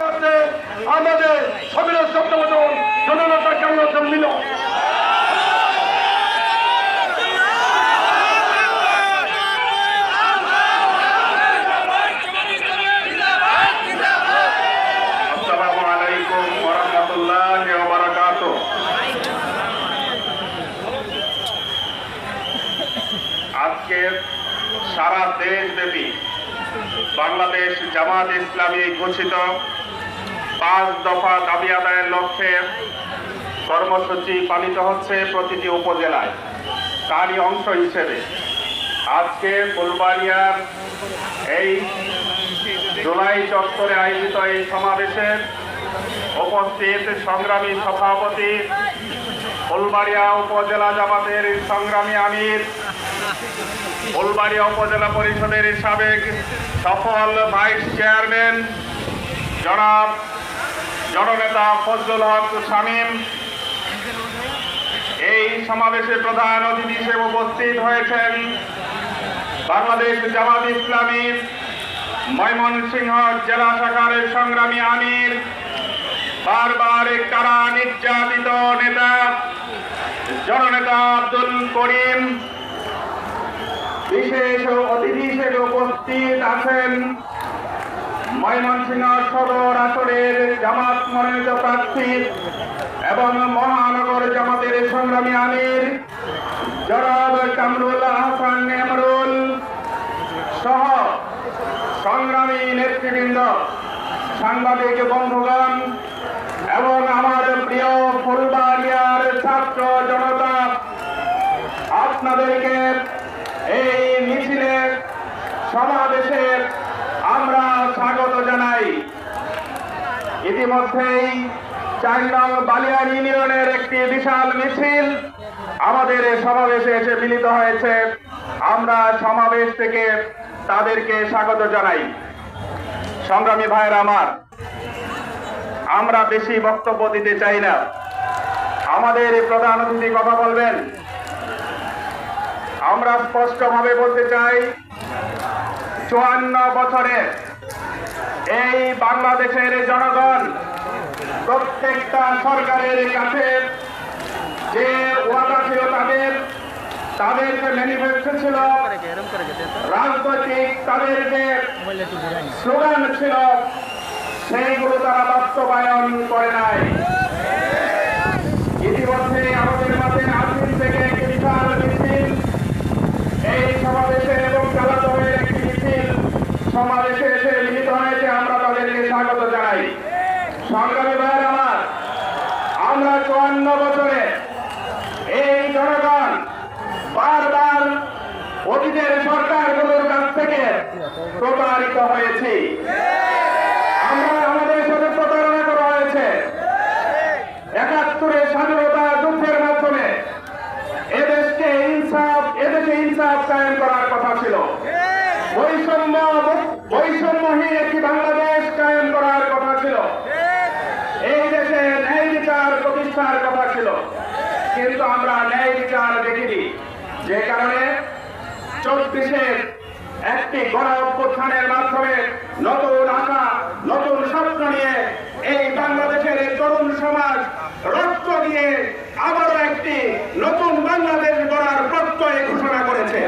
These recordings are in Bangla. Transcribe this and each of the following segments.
আমাদের স্বাধীনতা চক্রবর্তন জননেতা কেমন জন্মিল। আসসালামু আলাইকুম ওয়া রাহমাতুল্লাহি ওয়া বারাকাতুহু। আজকে সারা দেশব্যাপী বাংলাদেশ জামাত ইসলামী ঘোষিত 5 দফা দাবি আদায়ের লক্ষ্যে কর্মসূচি পালিত হচ্ছে প্রতিটি উপজেলায়। তারই অংশ হিসেবে আজকে ফুলবাড়িয়ার এই জুলাই চত্বরে আয়োজিত এই সমাবেশের উপস্থিত সংগ্রামী সভাপতি, ফুলবাড়িয়া উপজেলা জামাতের সংগ্রামী আমির, ফুলবাড়িয়া উপজেলা পরিষদের সাবেক সফল ভাইস চেয়ারম্যান জনাব জননেতা ফজলুল হক শামীম, এই সমাবেশে প্রধান অতিথি হিসেবে উপস্থিত হয়েছেন বাংলাদেশ জামাত ইসলামী ময়মনসিংহ জেলা শাখার সংগ্রামী আমির, বারবার কারা নির্যাতিত নেতা জননেতা আব্দুল করিম। বিশেষ অতিথি হিসেবে উপস্থিত আছেন ময়মনসিংহ সদর আসনের জামাত মনোনীত প্রার্থী এবং মহানগর জামাতের সংগ্রামী আমির জনাব কামরুল আহসান নেমরুল সহ সংগ্রামী নেতৃবৃন্দ, সাংবাদিক বন্ধুগণ এবং আমার প্রিয় ফুলবাড়িয়ার ছাত্র জনতা, আপনাদেরকে এই মিছিলে সমাবেশে আমরা স্বাগত জানাই। ইতিমধ্যেই 4 নং বালিয়ার ইউনিয়নের একটি বিশাল মিছিল আমাদের সমাবেশে এসে মিলিত হয়েছে। আমরা সমাবেশ থেকে তাদেরকে স্বাগত জানাই। সংগ্রামী ভাইয়েরা আমার, আমরা বেশি বক্তব্য দিতে চাই না। আমাদের প্রধান অতিথি কথা বলবেন। আমরা স্পষ্টভাবে বলতে চাই, 54 বছরে এই বাংলাদেশের জনগণ প্রত্যেকটা সরকারের কাছে যে ওয়াদা ছিল, তাদের যে ম্যানিফেস্টো ছিল, রাজনৈতিক তাদের যে স্লোগান ছিল, সেইগুলো তারা বাস্তবায়ন করে নাই। ইতিমধ্যে আমাদের মাঝে আজমির থেকে একটি বিশাল মিছিল এই সমাবেশে এবং কালাতহের একটি মিছিল সমাবেশে এসে মিলিত হয়েছে। আমরা তাদেরকে স্বাগত জানাই। সংগ্রামী ভাইয়ের আমার, আমরা 54 বছরে এই জনগণ বারবার অতীতের সরকারগুলোর কাছ থেকে প্রতারিত হয়েছি। আমরা আমাদের সাথে প্রতারণা করা হয়েছে। 71-এর স্বাধীনতা যুদ্ধের মাধ্যমে এদেশে ইনসাফ কায়েম করার কথা ছিল। বৈষম্যহীন একটি বাংলাদেশ কায়েম করার কথা ছিল। এই দেশে ন্যায় বিচার প্রতিষ্ঠার কথা ছিল, কিন্তু আমরা ন্যায় বিচার দেখিনি। যে কারণে 24-এর একটি গণ অভ্যুত্থানের মাধ্যমে নতুন আশা, নতুন স্বপ্ন নিয়ে এই বাংলাদেশের তরুণ সমাজ রক্ত দিয়ে আবারও একটি নতুন বাংলাদেশ গড়ার প্রত্যয় ঘোষণা করেছে।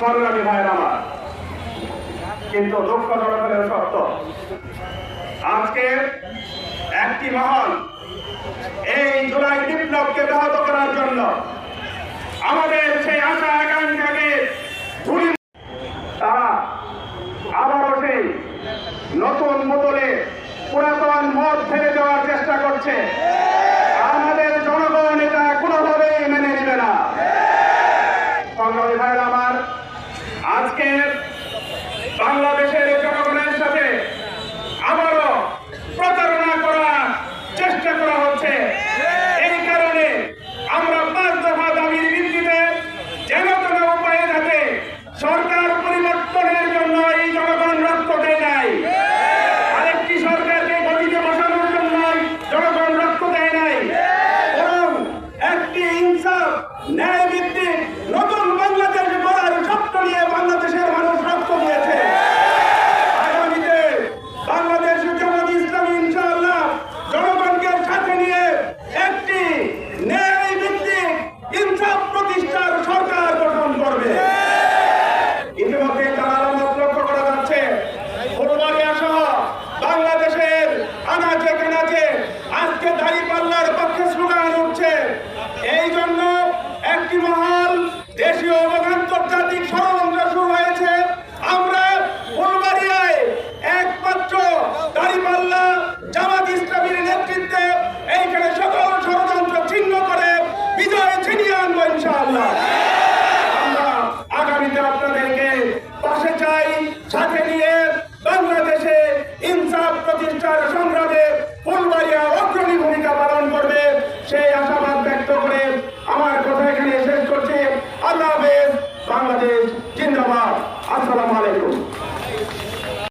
সংগ্রামী ভাইয়ের আমার, কিন্তু দুঃখজনক হলেও সত্য, আজকে একটি মহল এই জুলাই বিপ্লবকে ব্যাহত করার জন্য আমাদের সেই আশা আকাঙ্ক্ষাকে তারা আবারও সেই নতুন বোতলে পুরাতন মদ ফেলে দেওয়ার চেষ্টা করছে। আমাদের জনগণ এটা কোনোভাবেই মেনে নেবে না। সংগ্রামী ভাইয়ের আমার, আজকে বাংলাদেশ